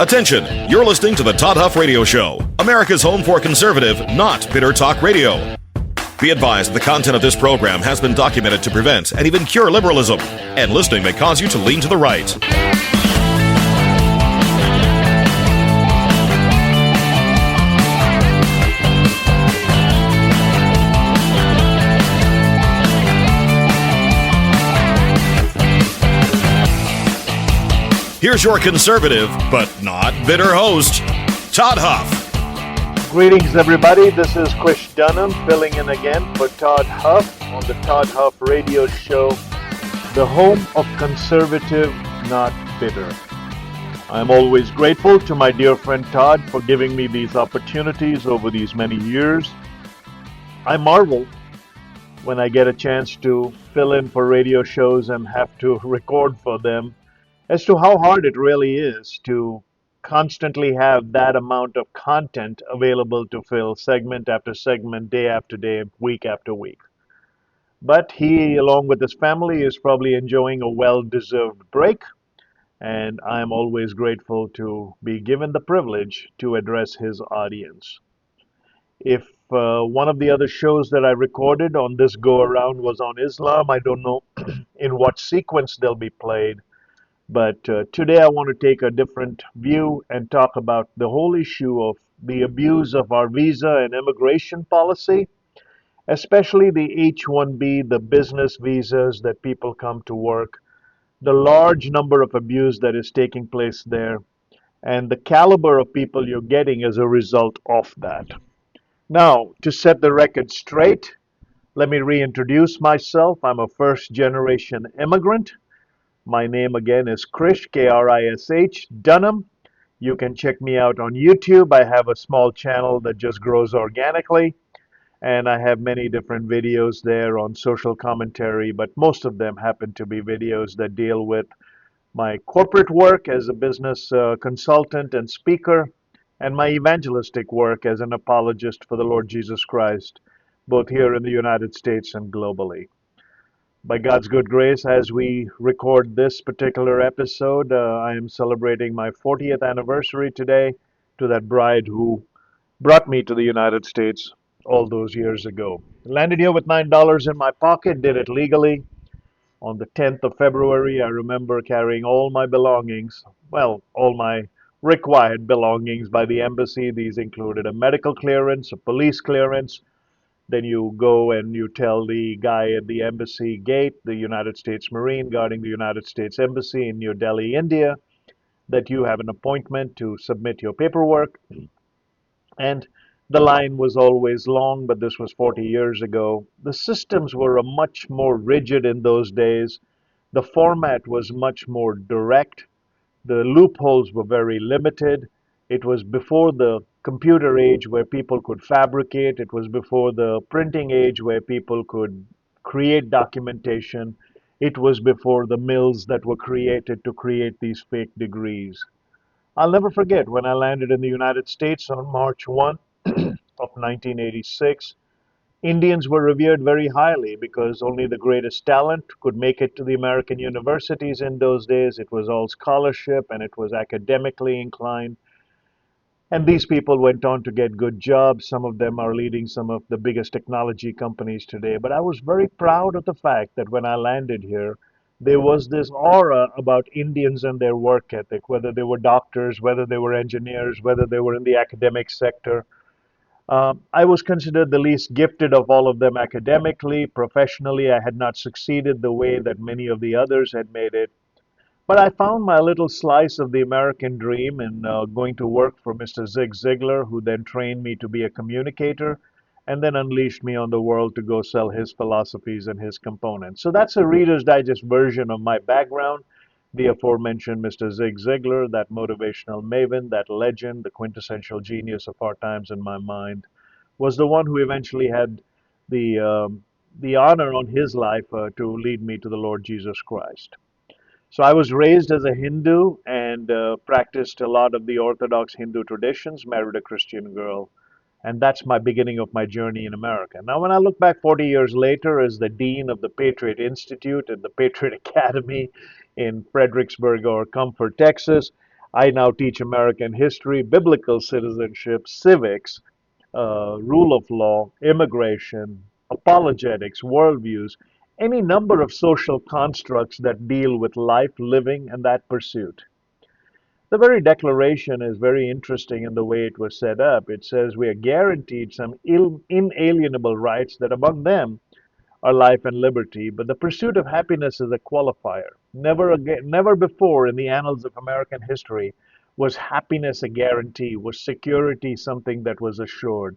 Attention, you're listening to the Todd Huff Radio Show, America's home for conservative, not bitter talk radio. Be advised the content of this program has been documented to prevent and even cure liberalism, and listening may cause you to lean to the right. Here's your conservative, but not bitter host, Todd Huff. Greetings, everybody. This is Krish Dhanam filling in again for Todd Huff on the Todd Huff Radio Show, the home of conservative, not bitter. I'm always grateful to my dear friend Todd for giving me these opportunities over these many years. I marvel when I get a chance to fill in for radio shows and have to record for them as to how hard it really is to constantly have that amount of content available to fill segment after segment, day after day, week after week. But he, along with his family, is probably enjoying a well-deserved break, and I'm always grateful to be given the privilege to address his audience. If one of the other shows that I recorded on this go-around was on Islam, I don't know in what sequence they'll be played. But today I want to take a different view and talk about the whole issue of the abuse of our visa and immigration policy, especially the H-1B, the business visas that people come to work, the large number of abuse that is taking place there, and the caliber of people you're getting as a result of that. Now, to set the record straight, let me reintroduce myself. I'm a first-generation immigrant. My name again is Krish, K-R-I-S-H, Dhanam. You can check me out on YouTube. I have a small channel that just grows organically, and I have many different videos there on social commentary, but most of them happen to be videos that deal with my corporate work as a business consultant and speaker, and my evangelistic work as an apologist for the Lord Jesus Christ, both here in the United States and globally. By God's good grace, as we record this particular episode, I am celebrating my 40th anniversary today to that bride who brought me to the United States all those years ago. Landed here with $9 in my pocket, did it legally. On the 10th of February, I remember carrying all my belongings, well, all my required belongings by the embassy. These included a medical clearance, a police clearance. Then you go and you tell the guy at the embassy gate, the United States Marine guarding the United States Embassy in New Delhi, India, that you have an appointment to submit your paperwork. And the line was always long, but this was 40 years ago. The systems were much more rigid in those days. The format was much more direct. The loopholes were very limited. It was before the computer age where people could fabricate. It was before the printing age where people could create documentation. It was before the mills that were created to create these fake degrees. I'll never forget when I landed in the United States on March 1 of 1986. Indians were revered very highly because only the greatest talent could make it to the American universities in those days. It was all scholarship and it was academically inclined. And these people went on to get good jobs. Some of them are leading some of the biggest technology companies today. But I was very proud of the fact that when I landed here, there was this aura about Indians and their work ethic, whether they were doctors, whether they were engineers, whether they were in the academic sector. I was considered the least gifted of all of them academically. Professionally, I had not succeeded the way that many of the others had made it. But I found my little slice of the American dream in going to work for Mr. Zig Ziglar, who then trained me to be a communicator and then unleashed me on the world to go sell his philosophies and his components. So that's a Reader's Digest version of my background. The aforementioned Mr. Zig Ziglar, that motivational maven, that legend, the quintessential genius of our times in my mind, was the one who eventually had the honor on his life to lead me to the Lord Jesus Christ. So I was raised as a Hindu and practiced a lot of the Orthodox Hindu traditions, married a Christian girl, and that's my beginning of my journey in America. Now, when I look back 40 years later as the dean of the Patriot Institute and the Patriot Academy in Fredericksburg or Comfort, Texas, I now teach American history, biblical citizenship, civics, rule of law, immigration, apologetics, worldviews, any number of social constructs that deal with life, living, and that pursuit. The very declaration is very interesting in the way it was set up. It says we are guaranteed some inalienable rights that among them are life and liberty, but the pursuit of happiness is a qualifier. Never before in the annals of American history was happiness a guarantee, was security something that was assured.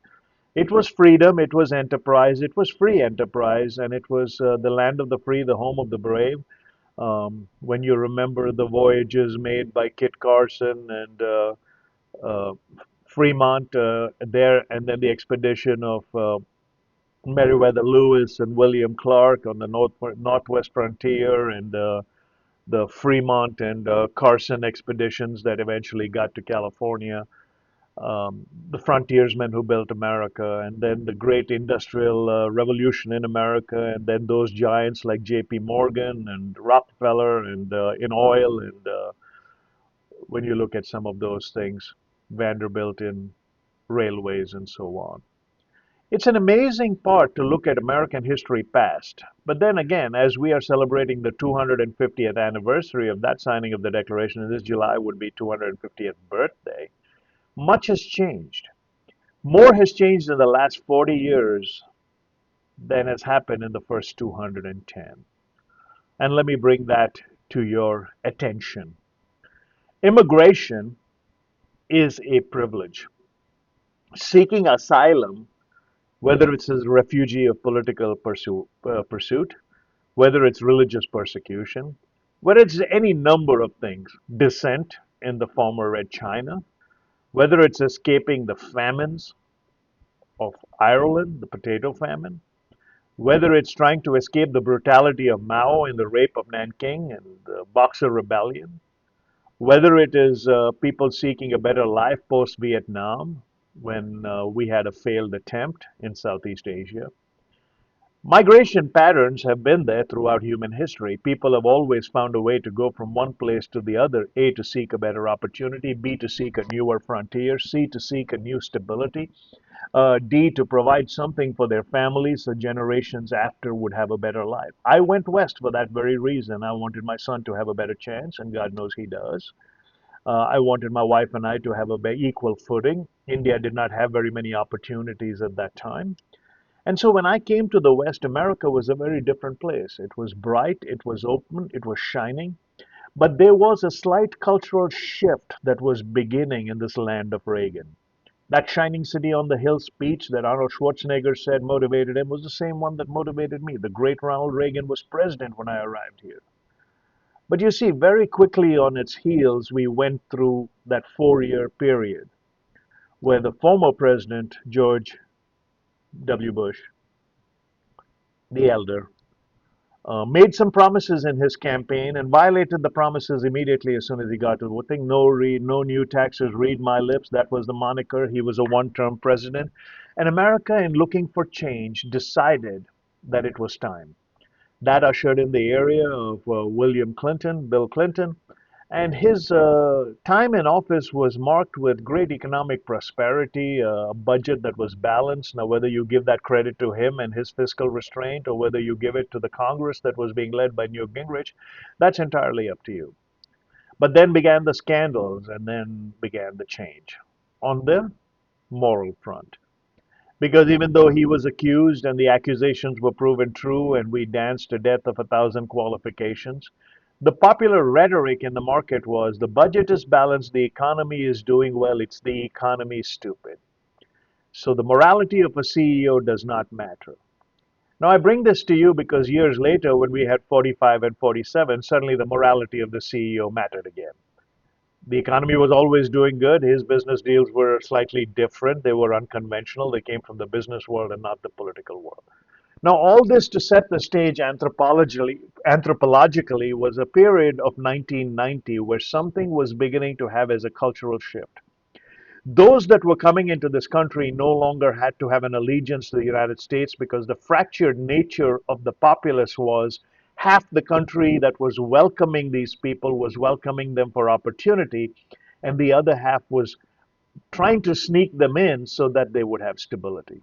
It was freedom, it was enterprise, it was free enterprise, and it was the land of the free, the home of the brave. When you remember the voyages made by Kit Carson and uh, Fremont there, and then the expedition of Meriwether Lewis and William Clark on the northwest frontier, and the Fremont and Carson expeditions that eventually got to California, the frontiersmen who built America, and then the great industrial revolution in America, and then those giants like J.P. Morgan and Rockefeller and in oil, and when you look at some of those things, Vanderbilt in railways and so on. It's an amazing part to look at American history past. But then again, as we are celebrating the 250th anniversary of that signing of the Declaration, and this July would be 250th birthday, much has changed. More has changed in the last 40 years than has happened in the first 210. And let me bring that to your attention. Immigration is a privilege. Seeking asylum, whether it's as a refugee of political pursuit, whether it's religious persecution, whether it's any number of things, descent in the former Red China, whether it's escaping the famines of Ireland, the potato famine, whether it's trying to escape the brutality of Mao in the rape of Nanking and the Boxer Rebellion, whether it is people seeking a better life post Vietnam when we had a failed attempt in Southeast Asia. Migration patterns have been there throughout human history. People have always found a way to go from one place to the other: A, to seek a better opportunity; B, to seek a newer frontier; C, to seek a new stability; D, to provide something for their families so generations after would have a better life. I went west for that very reason. I wanted my son to have a better chance, and God knows he does. I wanted my wife and I to have a equal footing. India did not have very many opportunities at that time. And so when I came to the West, America was a very different place. It was bright, it was open, it was shining. But there was a slight cultural shift that was beginning in this land of Reagan. That shining city on the hill speech that Arnold Schwarzenegger said motivated him was the same one that motivated me. The great Ronald Reagan was president when I arrived here. But you see, very quickly on its heels, we went through that 4 year period where the former president, George W. Bush, the elder, made some promises in his campaign and violated the promises immediately as soon as he got to voting. No new taxes, read my lips. That was the moniker. He was a one-term president. And America, in looking for change, decided that it was time. That ushered in the area of Bill Clinton, and his time in office was marked with great economic prosperity, a budget that was balanced. Now, whether you give that credit to him and his fiscal restraint, or whether you give it to the Congress that was being led by Newt Gingrich, that's entirely up to you. But then began the scandals, and then began the change on the moral front. Because even though he was accused and the accusations were proven true and we danced to death of 1,000 qualifications, the popular rhetoric in the market was the budget is balanced, the economy is doing well, it's the economy stupid. So the morality of a CEO does not matter. Now, I bring this to you because years later, when we had 45 and 47, suddenly the morality of the CEO mattered again. The economy was always doing good. His business deals were slightly different. They were unconventional. They came from the business world and not the political world. Now, all this to set the stage anthropologically was a period of 1990 where something was beginning to have as a cultural shift. Those that were coming into this country no longer had to have an allegiance to the United States because the fractured nature of the populace was half the country that was welcoming these people was welcoming them for opportunity, and the other half was trying to sneak them in so that they would have stability.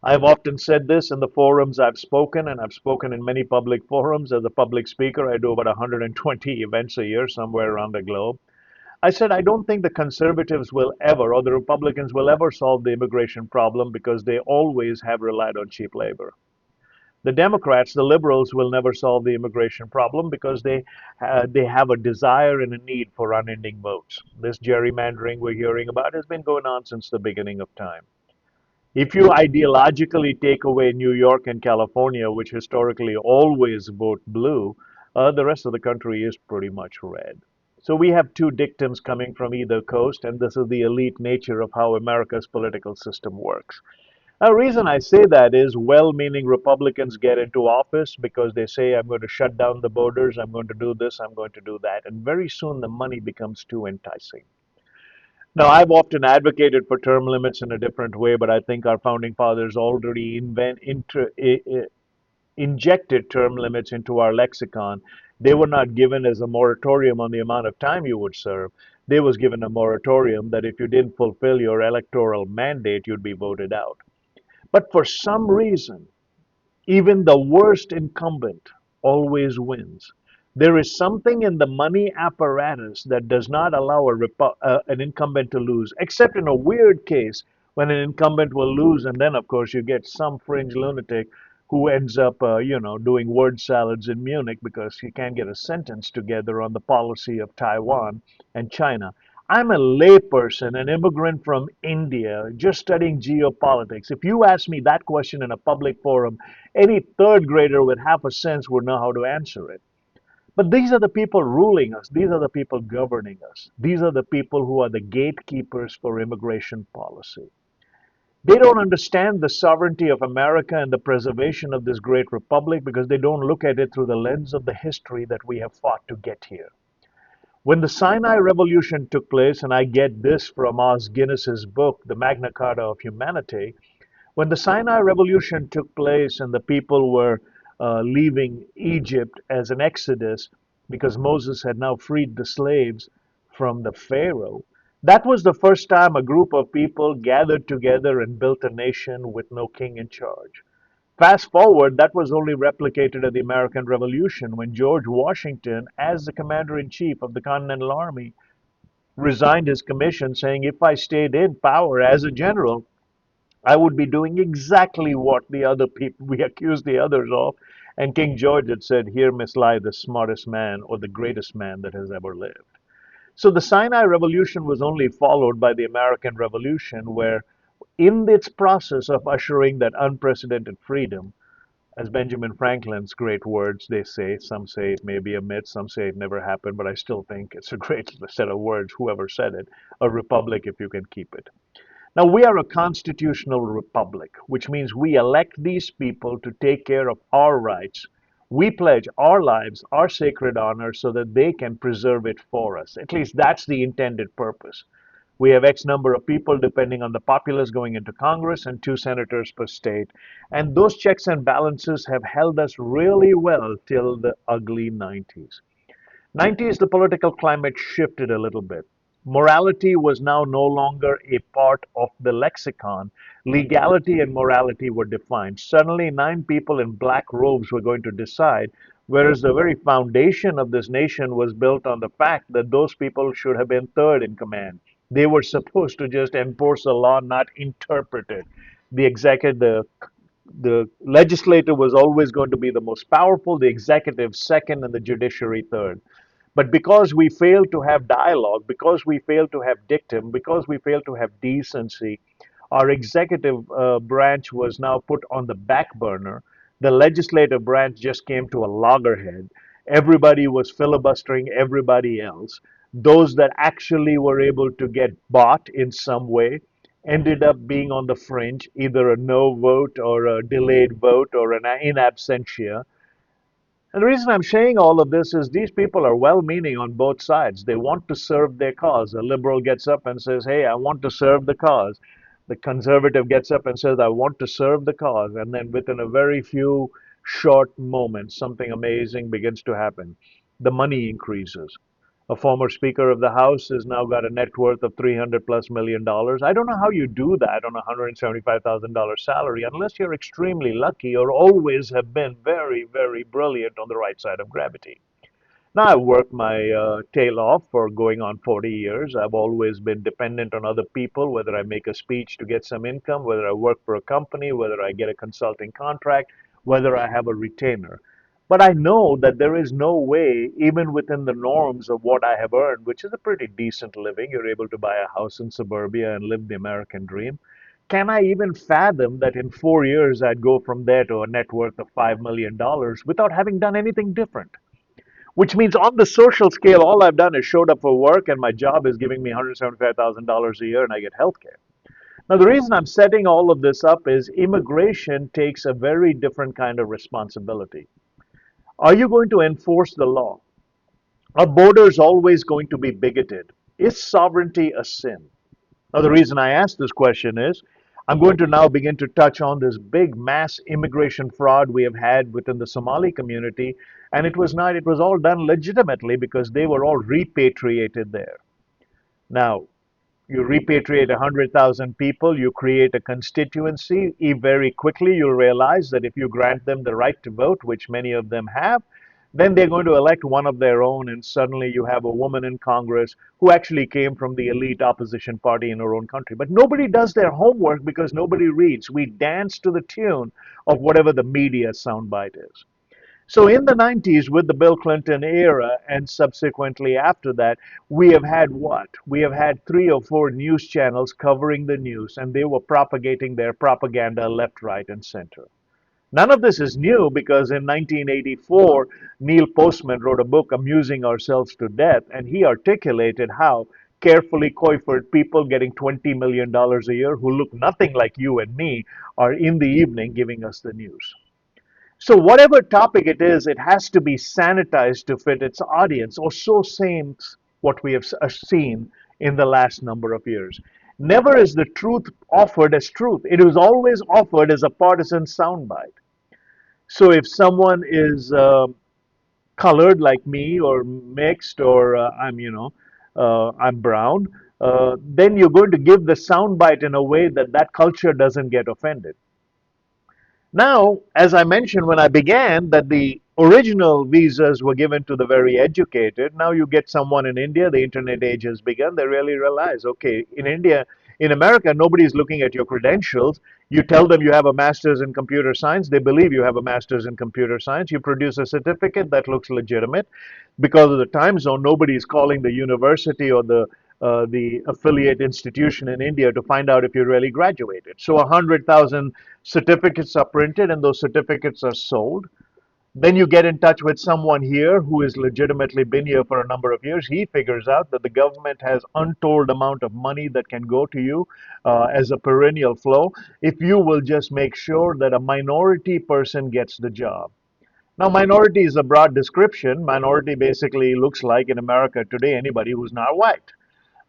I've often said this in the forums I've spoken, and I've spoken in many public forums. As a public speaker, I do about 120 events a year somewhere around the globe. I said, I don't think the conservatives will ever, or the Republicans will ever solve the immigration problem because they always have relied on cheap labor. The Democrats, the liberals, will never solve the immigration problem because they have a desire and a need for unending votes. This gerrymandering we're hearing about has been going on since the beginning of time. If you ideologically take away New York and California, which historically always vote blue, the rest of the country is pretty much red. So we have two dictums coming from either coast, and this is the elite nature of how America's political system works. The reason I say that is well-meaning Republicans get into office because they say, I'm going to shut down the borders, I'm going to do this, I'm going to do that. And very soon the money becomes too enticing. Now, I've often advocated for term limits in a different way, but I think our founding fathers already injected term limits into our lexicon. They were not given as a moratorium on the amount of time you would serve. They was given a moratorium that if you didn't fulfill your electoral mandate, you'd be voted out. But for some reason, even the worst incumbent always wins. There is something in the money apparatus that does not allow an incumbent to lose, except in a weird case when an incumbent will lose, and then, of course, you get some fringe lunatic who ends up, doing word salads in Munich because he can't get a sentence together on the policy of Taiwan and China. I'm a layperson, an immigrant from India, just studying geopolitics. If you ask me that question in a public forum, any third grader with half a sense would know how to answer it. But these are the people ruling us. These are the people governing us. These are the people who are the gatekeepers for immigration policy. They don't understand the sovereignty of America and the preservation of this great republic because they don't look at it through the lens of the history that we have fought to get here. When the Sinai Revolution took place, and I get this from Os Guinness's book, The Magna Carta of Humanity, when the Sinai Revolution took place and the people were leaving Egypt as an exodus because Moses had now freed the slaves from the Pharaoh, that was the first time a group of people gathered together and built a nation with no king in charge. Fast forward, that was only replicated at the American Revolution when George Washington, as the commander in chief of the Continental Army, resigned his commission, saying, if I stayed in power as a general, I would be doing exactly what the other people we accused the others of. And King George had said, here must lie the smartest man or the greatest man that has ever lived. So the Sinai Revolution was only followed by the American Revolution, where in its process of ushering that unprecedented freedom, as Benjamin Franklin's great words, they say, some say it may be a myth, some say it never happened, but I still think it's a great set of words, whoever said it, a republic if you can keep it. Now, we are a constitutional republic, which means we elect these people to take care of our rights. We pledge our lives, our sacred honor, so that they can preserve it for us. At least that's the intended purpose. We have X number of people, depending on the populace, going into Congress and 2 senators per state. And those checks and balances have held us really well till the ugly 90s. 90s, the political climate shifted a little bit. Morality was now no longer a part of the lexicon. Legality and morality were defined. Suddenly, 9 people in black robes were going to decide, whereas the very foundation of this nation was built on the fact that those people should have been third in command. They were supposed to just enforce the law, not interpret it. The executive, the legislature was always going to be the most powerful, the executive second, and the judiciary third. But because we failed to have dialogue, because we failed to have dictum, because we failed to have decency, our executive branch was now put on the back burner. The legislative branch just came to a loggerhead. Everybody was filibustering everybody else. Those that actually were able to get bought in some way ended up being on the fringe, either a no vote or a delayed vote or an in absentia. And the reason I'm saying all of this is these people are well meaning on both sides. They want to serve their cause. A liberal gets up and says, hey, I want to serve the cause. The conservative gets up and says, I want to serve the cause. And then within a very few short moments, something amazing begins to happen. The money increases. A former Speaker of the House has now got a net worth of $300+ million. I don't know how you do that on a $175,000 salary unless you're extremely lucky or always have been very, very brilliant on the right side of gravity. Now, I've worked my tail off for going on 40 years. I've always been dependent on other people, whether I make a speech to get some income, whether I work for a company, whether I get a consulting contract, whether I have a retainer. But I know that there is no way, even within the norms of what I have earned, which is a pretty decent living, you're able to buy a house in suburbia and live the American dream. Can I even fathom that in 4 years I'd go from there to a net worth of $5 million without having done anything different? Which means on the social scale, all I've done is showed up for work and my job is giving me $175,000 a year and I get health care. Now, the reason I'm setting all of this up is immigration takes a very different kind of responsibility. Are you going to enforce the law? Are borders always going to be bigoted? Is sovereignty a sin? Now, the reason I ask this question is I'm going to now begin to touch on this big mass immigration fraud we have had within the Somali community. And it was not, it was all done legitimately because they were all repatriated there. Now, you repatriate 100,000 people, you create a constituency. Very quickly, you'll realize that if you grant them the right to vote, which many of them have, then they're going to elect one of their own, and suddenly you have a woman in Congress who actually came from the elite opposition party in her own country. But nobody does their homework because nobody reads. We dance to the tune of whatever the media soundbite is. So in the 90s, with the Bill Clinton era and subsequently after that, we have had what? We have had 3 or 4 news channels covering the news, and they were propagating their propaganda left, right, and center. None of this is new because in 1984, Neil Postman wrote a book, Amusing Ourselves to Death, and he articulated how carefully coiffed people getting $20 million a year who look nothing like you and me are in the evening giving us the news. So whatever topic it is, it has to be sanitized to fit its audience, or so seems what we have seen in the last number of years. Never is the truth offered as truth. It is always offered as a partisan soundbite. So if someone is colored like me, or mixed, or I'm brown, then you're going to give the soundbite in a way that that culture doesn't get offended. Now, as I mentioned when I began, that the original visas were given to the very educated. Now you get someone in India, the internet age has begun, they really realize, okay, in India, in America, nobody's looking at your credentials. You tell them you have a master's in computer science, they believe you have a master's in computer science. You produce a certificate that looks legitimate. Because of the time zone, nobody's calling the university or the affiliate institution in India to find out if you really graduated. So 100,000 certificates are printed and those certificates are sold. Then you get in touch with someone here who has legitimately been here for a number of years. He figures out that the government has untold amount of money that can go to you as a perennial flow if you will just make sure that a minority person gets the job. Now, minority is a broad description. Minority basically looks like in America today anybody who's not white.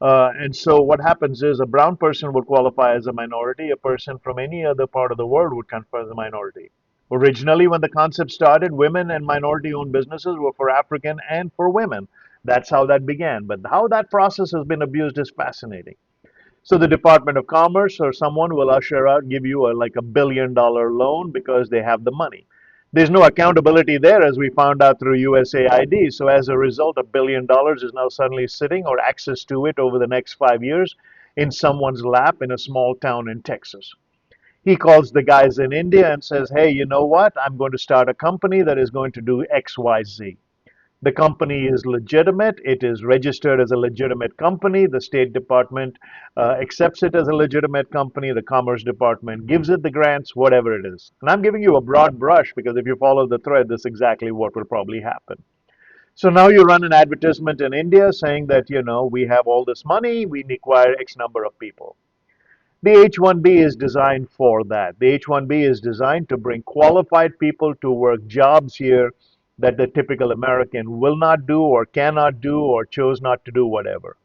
And so what happens is a brown person would qualify as a minority. A person from any other part of the world would qualify as a minority. Originally, when the concept started, women and minority-owned businesses were for African and for women. That's how that began. But how that process has been abused is fascinating. So the Department of Commerce or someone will usher out, give you like a $1 billion loan because they have the money. There's no accountability there, as we found out through USAID. So as a result, $1 billion is now suddenly sitting, or access to it over the next 5 years, in someone's lap in a small town in Texas. He calls the guys in India and says, hey, you know what? I'm going to start a company that is going to do X, Y, Z. The company is legitimate. It is registered as a legitimate company. The State Department accepts it as a legitimate company. The Commerce Department gives it the grants, whatever it is. And I'm giving you a broad brush because if you follow the thread, this is exactly what will probably happen. So now you run an advertisement in India saying that, we have all this money, we require X number of people. The H-1B is designed for that. The H-1B is designed to bring qualified people to work jobs here that the typical American will not do or cannot do or chose not to do, whatever.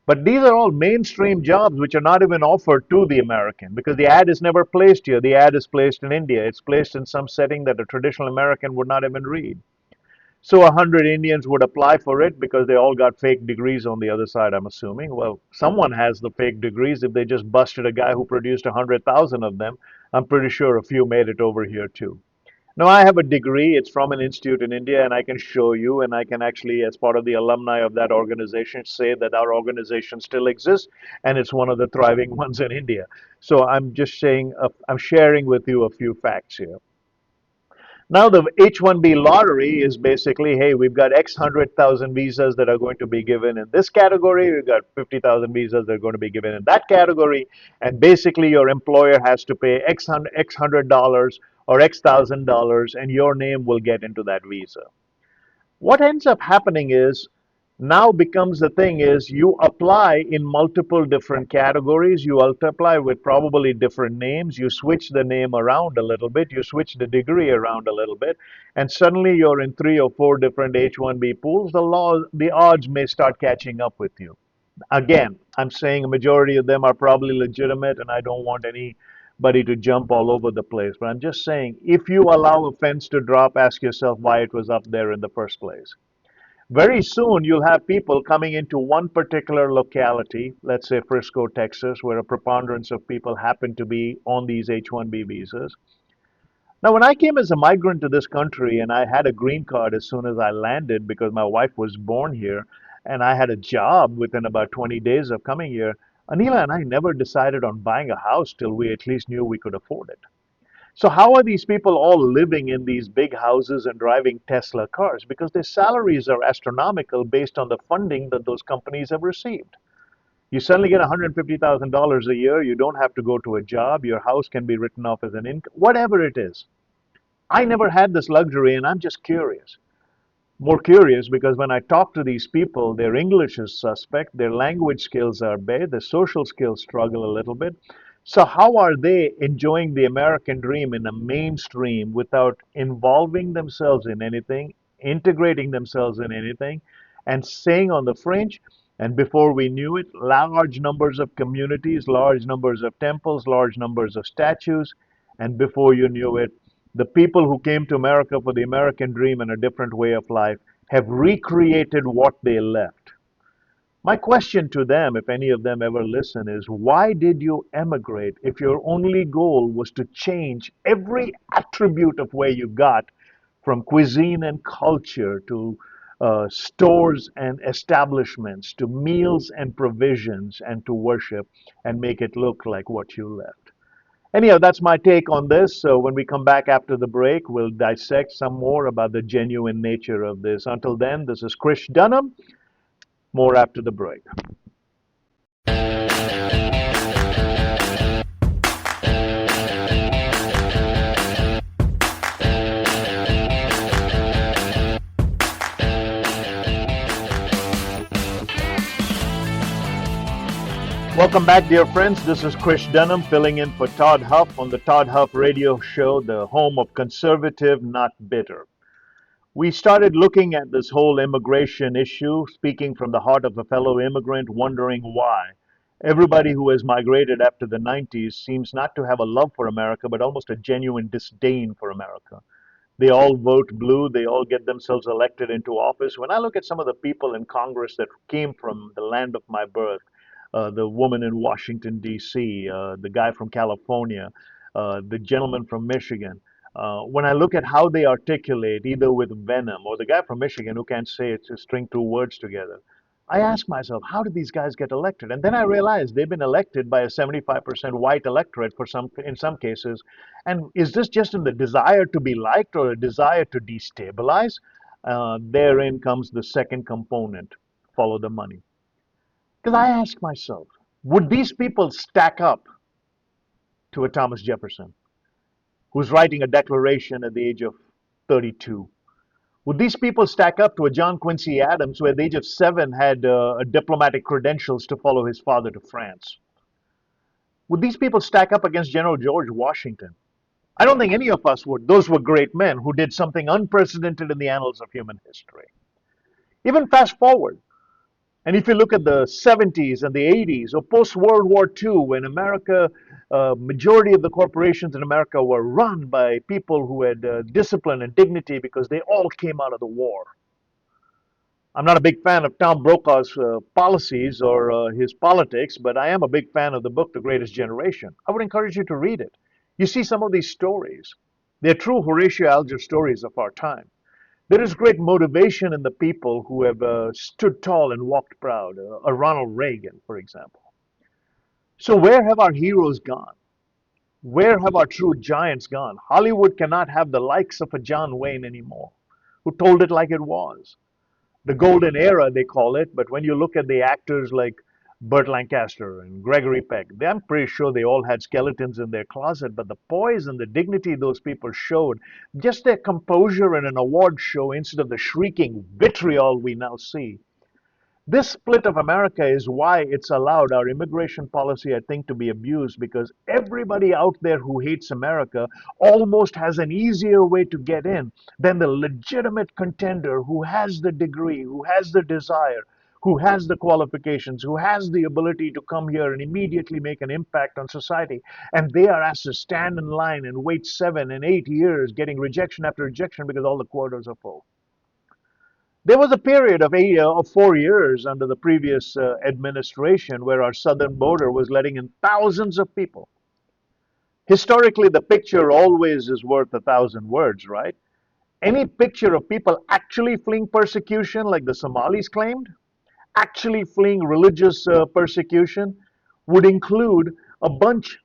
But these are all mainstream jobs which are not even offered to the American because the ad is never placed here. The ad is placed in India. It's placed in some setting that a traditional American would not even read. So 100 Indians would apply for it because they all got fake degrees on the other side, I'm assuming. Well, someone has the fake degrees. If they just busted a guy who produced 100,000 of them, I'm pretty sure a few made it over here too. Now, I have a degree. It's from an institute in India, and I can show you, and I can actually, as part of the alumni of that organization, say that our organization still exists, and it's one of the thriving ones in India. So I'm just saying, I'm sharing with you a few facts here. Now, the H-1B lottery is basically, hey, we've got X 100,000 visas that are going to be given in this category. We've got 50,000 visas that are going to be given in that category. And basically, your employer has to pay X $100 or X $1,000, and your name will get into that visa. What ends up happening is now becomes the thing is you apply in multiple different categories. You apply with probably different names. You switch the name around a little bit. You switch the degree around a little bit. And suddenly you're in 3 or 4 different H-1B pools. The odds may start catching up with you. Again, I'm saying a majority of them are probably legitimate, and I don't want anybody to jump all over the place. But I'm just saying, if you allow a fence to drop, ask yourself why it was up there in the first place. Very soon, you'll have people coming into one particular locality, let's say Frisco, Texas, where a preponderance of people happen to be on these H-1B visas. Now, when I came as a migrant to this country and I had a green card as soon as I landed because my wife was born here and I had a job within about 20 days of coming here, Anila and I never decided on buying a house till we at least knew we could afford it. So how are these people all living in these big houses and driving Tesla cars? Because their salaries are astronomical based on the funding that those companies have received. You suddenly get $150,000 a year. You don't have to go to a job. Your house can be written off as an income, whatever it is. I never had this luxury, and I'm just curious. More curious because when I talk to these people, their English is suspect, their language skills are bad, their social skills struggle a little bit. So, how are they enjoying the American dream in a mainstream without involving themselves in anything, integrating themselves in anything, and staying on the fringe? And before we knew it, large numbers of communities, large numbers of temples, large numbers of statues, and before you knew it, the people who came to America for the American dream and a different way of life have recreated what they left. My question to them, if any of them ever listen, is why did you emigrate if your only goal was to change every attribute of where you got, from cuisine and culture to stores and establishments to meals and provisions and to worship, and make it look like what you left? Anyhow, that's my take on this. So when we come back after the break, we'll dissect some more about the genuine nature of this. Until then, this is Krish Dhanam. More after the break. Welcome back, dear friends. This is Krish Dhanam filling in for Todd Huff on the Todd Huff Radio Show, the home of conservative, not bitter. We started looking at this whole immigration issue, speaking from the heart of a fellow immigrant, wondering why. Everybody who has migrated after the 90s seems not to have a love for America, but almost a genuine disdain for America. They all vote blue. They all get themselves elected into office. When I look at some of the people in Congress that came from the land of my birth, the woman in Washington, D.C., the guy from California, the gentleman from Michigan, when I look at how they articulate, either with venom or the guy from Michigan who can't say it to string 2 words together, I ask myself, how did these guys get elected? And then I realize they've been elected by a 75% white electorate in some cases. And is this just in the desire to be liked or a desire to destabilize? Therein comes the second component: follow the money. Because I ask myself, would these people stack up to a Thomas Jefferson, who's writing a declaration at the age of 32? Would these people stack up to a John Quincy Adams, who at the age of 7 had diplomatic credentials to follow his father to France? Would these people stack up against General George Washington? I don't think any of us would. Those were great men who did something unprecedented in the annals of human history. Even fast forward, And if you look at the 70s and the 80s or post World War II, when America, majority of the corporations in America were run by people who had discipline and dignity because they all came out of the war. I'm not a big fan of Tom Brokaw's policies or his politics, but I am a big fan of the book, The Greatest Generation. I would encourage you to read it. You see some of these stories. They're true Horatio Alger stories of our time. There is great motivation in the people who have stood tall and walked proud. A Ronald Reagan, for example. So where have our heroes gone? Where have our true giants gone? Hollywood cannot have the likes of a John Wayne anymore, who told it like it was. The golden era, they call it, but when you look at the actors like Burt Lancaster and Gregory Peck, I'm pretty sure they all had skeletons in their closet, but the poise and the dignity those people showed, just their composure in an award show instead of the shrieking vitriol we now see. This split of America is why it's allowed our immigration policy, I think, to be abused, because everybody out there who hates America almost has an easier way to get in than the legitimate contender who has the degree, who has the desire, who has the qualifications, who has the ability to come here and immediately make an impact on society. And they are asked to stand in line and wait 7 and 8 years, getting rejection after rejection because all the quotas are full. There was a period of 4 years under the previous administration where our southern border was letting in thousands of people. Historically, the picture always is worth 1,000 words, right? Any picture of people actually fleeing persecution, like the Somalis claimed, actually fleeing religious persecution, would include a bunch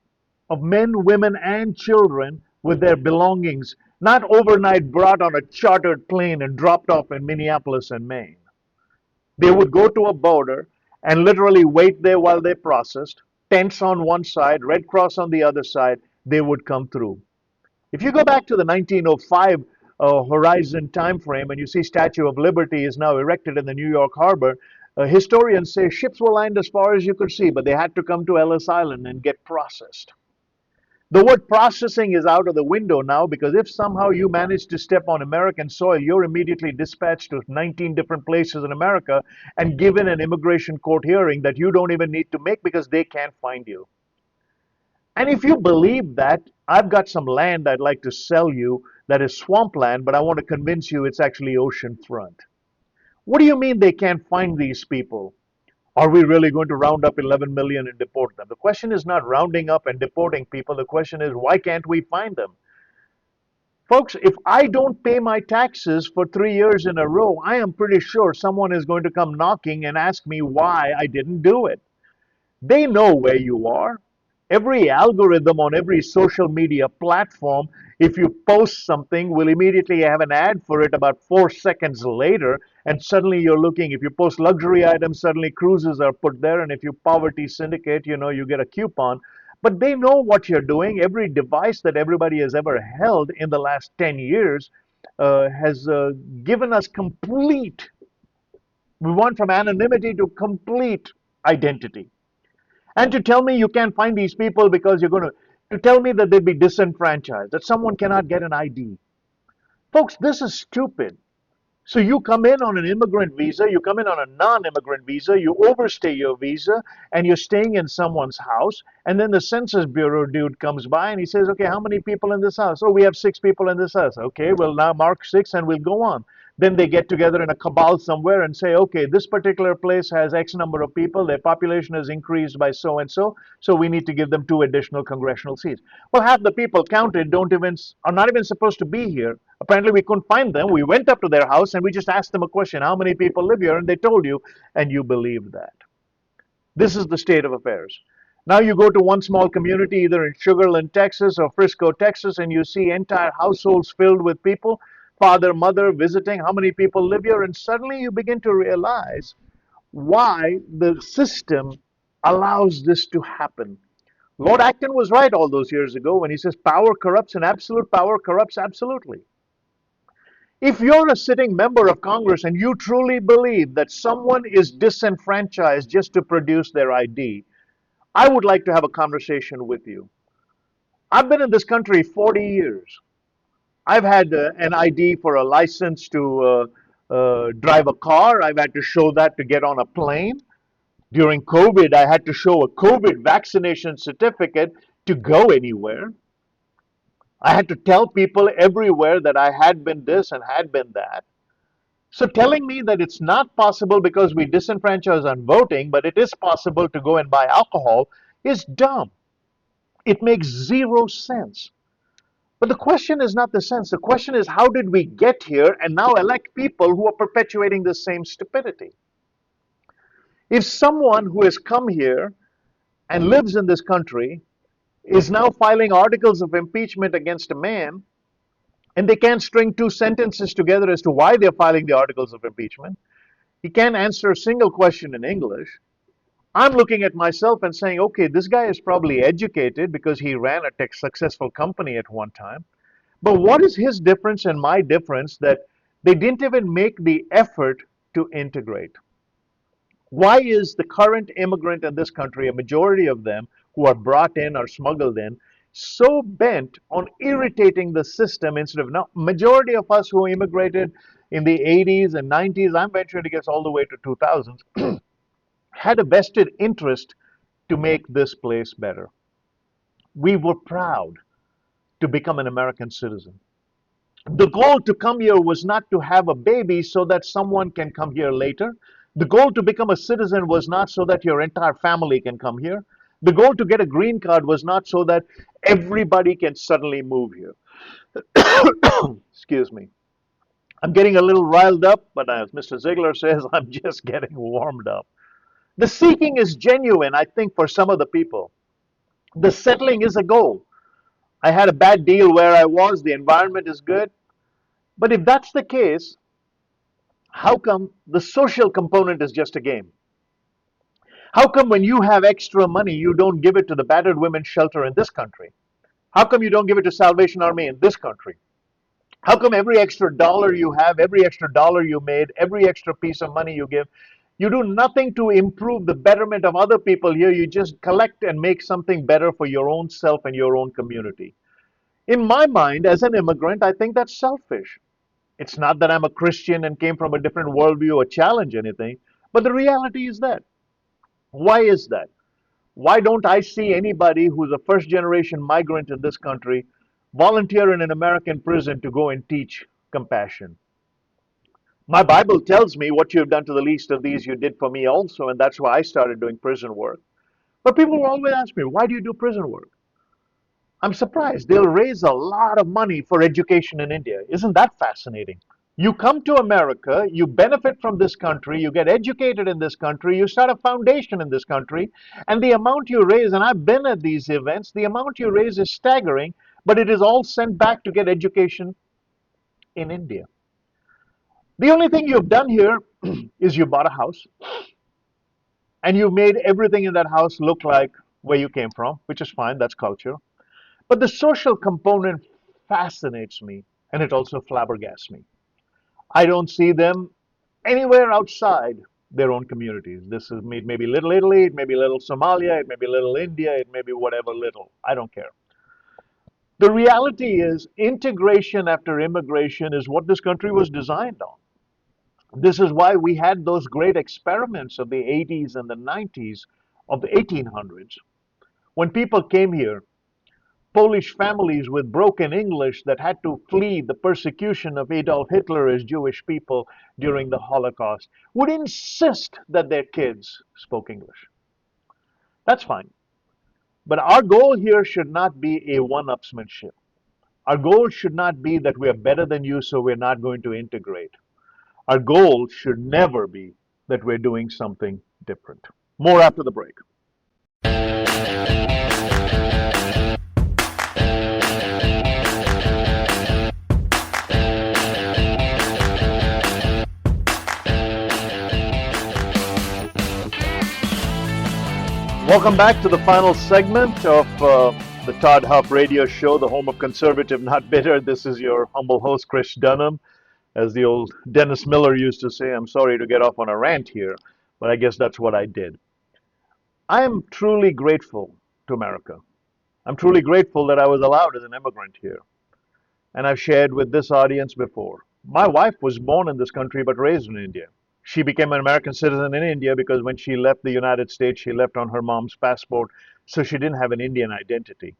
of men, women, and children with their belongings, not overnight brought on a chartered plane and dropped off in Minneapolis and Maine. They would go to a border and literally wait there while they processed, tents on one side, Red Cross on the other side, they would come through. If you go back to the 1905 horizon time frame and you see Statue of Liberty is now erected in the New York harbor, historians say ships were lined as far as you could see, but they had to come to Ellis Island and get processed. The word processing is out of the window now because if somehow you manage to step on American soil, you're immediately dispatched to 19 different places in America and given an immigration court hearing that you don't even need to make because they can't find you. And if you believe that, I've got some land I'd like to sell you that is swampland, but I want to convince you it's actually ocean front. What do you mean they can't find these people? Are we really going to round up 11 million and deport them? The question is not rounding up and deporting people. The question is, why can't we find them? Folks, if I don't pay my taxes for 3 years in a row, I am pretty sure someone is going to come knocking and ask me why I didn't do it. They know where you are. Every algorithm on every social media platform, if you post something, will immediately have an ad for it about 4 seconds later. And suddenly you're looking, if you post luxury items, suddenly cruises are put there. And if you poverty syndicate, you get a coupon. But they know what you're doing. Every device that everybody has ever held in the last 10 years has given us complete, we went from anonymity to complete identity. And to tell me you can't find these people because you're going to tell me that they'd be disenfranchised, that someone cannot get an ID. Folks, this is stupid. So you come in on an immigrant visa, you come in on a non-immigrant visa, you overstay your visa, and you're staying in someone's house, and then the Census Bureau dude comes by and he says, okay, how many people in this house? Oh, we have 6 people in this house. Okay, well now mark 6 and we'll go on. Then they get together in a cabal somewhere and say, okay, this particular place has X number of people, their population has increased by so and so, so we need to give them 2 additional congressional seats. Well, half the people counted are not even supposed to be here. Apparently we couldn't find them. We went up to their house and we just asked them a question, how many people live here? And they told you, and you believed that. This is the state of affairs. Now you go to one small community, either in Sugar Land, Texas or Frisco, Texas, and you see entire households filled with people, father, mother visiting, how many people live here, and suddenly you begin to realize why the system allows this to happen. Lord Acton was right all those years ago when he says power corrupts and absolute power corrupts absolutely. If you're a sitting member of Congress and you truly believe that someone is disenfranchised just to produce their ID, I would like to have a conversation with you. I've been in this country 40 years. I've had an ID for a license to drive a car. I've had to show that to get on a plane. During COVID, I had to show a COVID vaccination certificate to go anywhere. I had to tell people everywhere that I had been this and had been that. So telling me that it's not possible because we disenfranchise on voting, but it is possible to go and buy alcohol is dumb. It makes zero sense. But the question is not the sense. The question is how did we get here and now elect people who are perpetuating the same stupidity? If someone who has come here and lives in this country is now filing articles of impeachment against a man, and they can't string two sentences together as to why they're filing the articles of impeachment, he can't answer a single question in English. I'm looking at myself and saying, okay, this guy is probably educated because he ran a tech successful company at one time. But what is his difference and my difference that they didn't even make the effort to integrate? Why is the current immigrant in this country, a majority of them who are brought in or smuggled in, so bent on irritating the system instead of now? Majority of us who immigrated in the 80s and 90s, I'm venturing to guess all the way to 2000s, had a vested interest to make this place better. We were proud to become an American citizen. The goal to come here was not to have a baby so that someone can come here later. The goal to become a citizen was not so that your entire family can come here. The goal to get a green card was not so that everybody can suddenly move here. Excuse me. I'm getting a little riled up, but as Mr. Ziegler says, I'm just getting warmed up. The seeking is genuine, I think, for some of the people. The settling is a goal. I had a bad deal where I was, the environment is good. But if that's the case, how come the social component is just a game? How come when you have extra money, you don't give it to the battered women's shelter in this country? How come you don't give it to Salvation Army in this country? How come every extra dollar you have, every extra dollar you made, every extra piece of money you give, you do nothing to improve the betterment of other people here? You just collect and make something better for your own self and your own community. In my mind, as an immigrant, I think that's selfish. It's not that I'm a Christian and came from a different worldview or challenge anything, but the reality is that. Why is that? Why don't I see anybody who's a first generation migrant in this country volunteer in an American prison to go and teach compassion? My Bible tells me what you have done to the least of these, you did for me also, and that's why I started doing prison work. But people will always ask me, why do you do prison work? I'm surprised. They'll raise a lot of money for education in India. Isn't that fascinating? You come to America, you benefit from this country, you get educated in this country, you start a foundation in this country, and the amount you raise, and I've been at these events, the amount you raise is staggering, but it is all sent back to get education in India. The only thing you've done here is you bought a house, and you've made everything in that house look like where you came from, which is fine, that's culture. But the social component fascinates me, and it also flabbergasts me. I don't see them anywhere outside their own communities. This is maybe little Italy, it may be little Somalia, it may be little India, it may be whatever little. I don't care. The reality is integration after immigration is what this country was designed on. This is why we had those great experiments of the 80s and the 90s of the 1800s. When people came here, Polish families with broken English that had to flee the persecution of Adolf Hitler as Jewish people during the Holocaust would insist that their kids spoke English. That's fine. But our goal here should not be a one-upsmanship. Our goal should not be that we are better than you, so we're not going to integrate. Our goal should never be that we're doing something different. More after the break. Welcome back to the final segment of the Todd Huff Radio Show, the home of conservative, not bitter. This is your humble host, Krish Dhanam. As the old Dennis Miller used to say, I'm sorry to get off on a rant here, but I guess that's what I did. I am truly grateful to America. I'm truly grateful that I was allowed as an immigrant here. And I've shared with this audience before. My wife was born in this country but raised in India. She became an American citizen in India because when she left the United States, she left on her mom's passport, so she didn't have an Indian identity.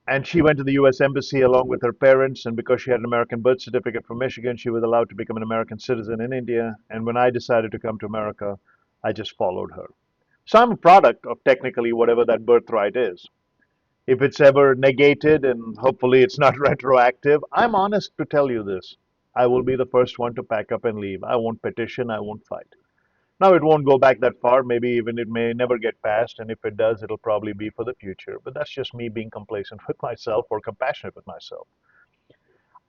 And she went to the US Embassy along with her parents, and because she had an American birth certificate from Michigan, she was allowed to become an American citizen in India. And when I decided to come to America, I just followed her. So I'm a product of technically whatever that birthright is. If it's ever negated, and hopefully it's not retroactive, I'm honest to tell you this. I will be the first one to pack up and leave. I won't petition, I won't fight. Now, it won't go back that far. Maybe even it may never get passed. And if it does, it'll probably be for the future. But that's just me being complacent with myself or compassionate with myself.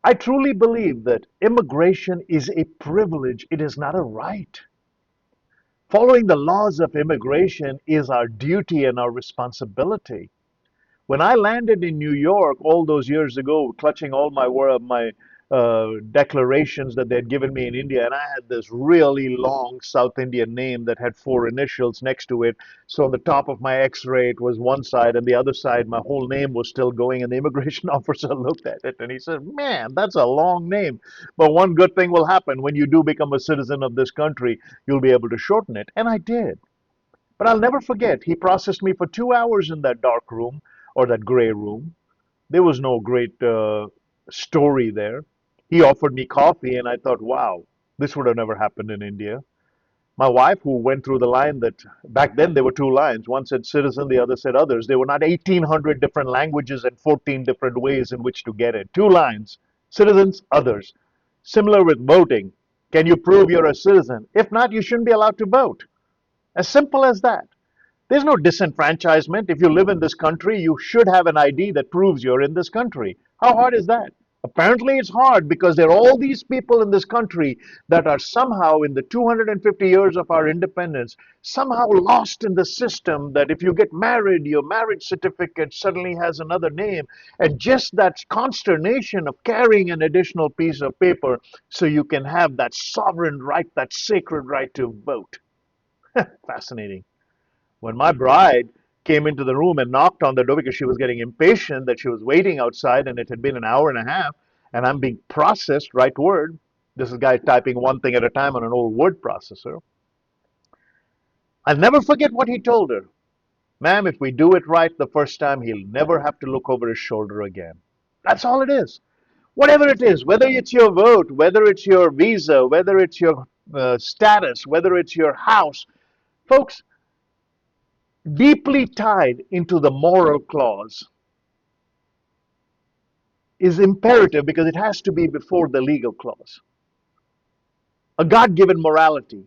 I truly believe that immigration is a privilege, it is not a right. Following the laws of immigration is our duty and our responsibility. When I landed in New York all those years ago, clutching all my declarations that they had given me in India, and I had this really long South Indian name that had four initials next to it. So on the top of my X-ray, it was one side, and the other side, my whole name was still going. And the immigration officer looked at it and he said, "Man, that's a long name. But one good thing will happen when you do become a citizen of this country, you'll be able to shorten it." And I did. But I'll never forget, he processed me for 2 hours in that dark room or that gray room. There was no great story there. He offered me coffee, and I thought, wow, this would have never happened in India. My wife, who went through the line that back then there were two lines. One said citizen, the other said others. There were not 1,800 different languages and 14 different ways in which to get it. Two lines, citizens, others. Similar with voting. Can you prove you're a citizen? If not, you shouldn't be allowed to vote. As simple as that. There's no disenfranchisement. If you live in this country, you should have an ID that proves you're in this country. How hard is that? Apparently, it's hard because there are all these people in this country that are somehow, in the 250 years of our independence, somehow lost in the system that if you get married, your marriage certificate suddenly has another name. And just that consternation of carrying an additional piece of paper so you can have that sovereign right, that sacred right to vote. Fascinating. When my bride came into the room and knocked on the door because she was getting impatient that she was waiting outside and it had been an hour and a half, and I'm being processed, right word. This is a guy typing one thing at a time on an old word processor. I'll never forget what he told her. "Ma'am, if we do it right the first time, he'll never have to look over his shoulder again." That's all it is. Whatever it is, whether it's your vote, whether it's your visa, whether it's your status, whether it's your house, folks, deeply tied into the moral clause is imperative because it has to be before the legal clause. A God-given morality.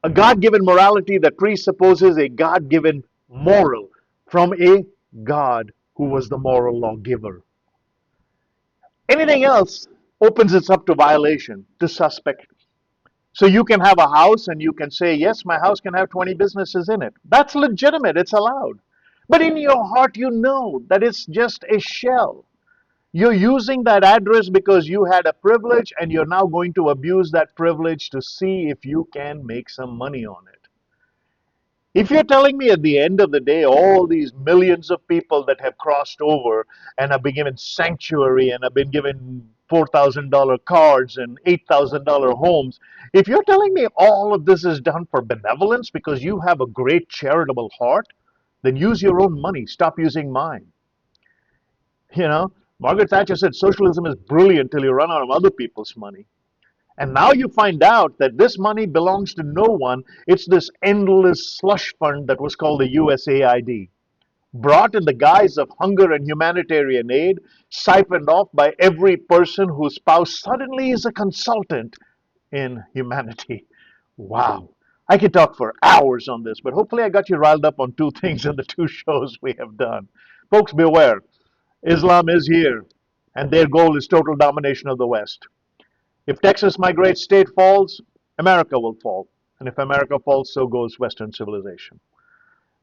A God-given morality that presupposes a God-given moral from a God who was the moral lawgiver. Anything else opens it up to violation, to suspect. So you can have a house and you can say, yes, my house can have 20 businesses in it. That's legitimate, it's allowed. But in your heart, you know that it's just a shell. You're using that address because you had a privilege and you're now going to abuse that privilege to see if you can make some money on it. If you're telling me at the end of the day, all these millions of people that have crossed over and have been given sanctuary and have been given $4,000 cards and $8,000 homes, if you're telling me all of this is done for benevolence because you have a great charitable heart, then use your own money. Stop using mine. You know, Margaret Thatcher said socialism is brilliant till you run out of other people's money. And now you find out that this money belongs to no one. It's this endless slush fund that was called the USAID, brought in the guise of hunger and humanitarian aid, siphoned off by every person whose spouse suddenly is a consultant in humanity. Wow. I could talk for hours on this, but hopefully I got you riled up on two things in the two shows we have done. Folks, beware. Islam is here, and their goal is total domination of the West. If Texas, my great state, falls, America will fall. And if America falls, so goes Western civilization.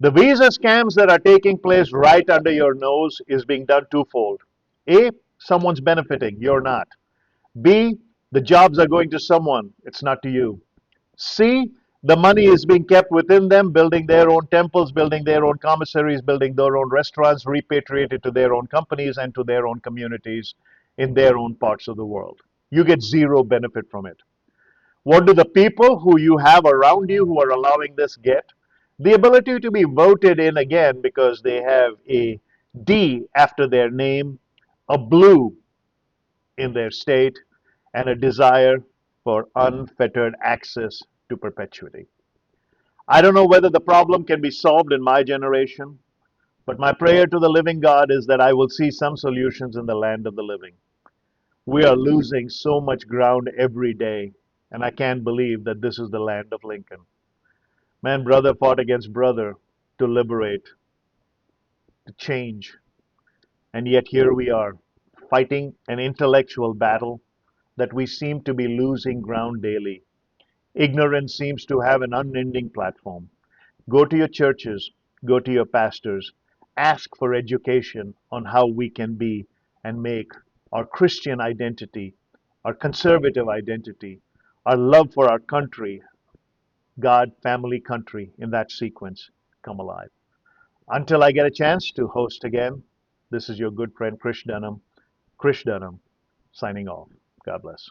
The visa scams that are taking place right under your nose is being done twofold. A, someone's benefiting, you're not. B, the jobs are going to someone, it's not to you. C, the money is being kept within them, building their own temples, building their own commissaries, building their own restaurants, repatriated to their own companies and to their own communities. in their own parts of the world. You get zero benefit from it. What do the people who you have around you who are allowing this get? The ability to be voted in again because they have a D after their name, a blue in their state, and a desire for unfettered access to perpetuity. I don't know whether the problem can be solved in my generation, but my prayer to the living God is that I will see some solutions in the land of the living. We are losing so much ground every day, and I can't believe that this is the land of Lincoln. Man, brother fought against brother to liberate, to change, and yet here we are, fighting an intellectual battle that we seem to be losing ground daily. Ignorance seems to have an unending platform. Go to your churches, go to your pastors, ask for education on how we can be and make our Christian identity, our conservative identity, our love for our country, God, family, country, in that sequence, come alive. Until I get a chance to host again, this is your good friend Krish Dhanam. Krish Dhanam, signing off. God bless.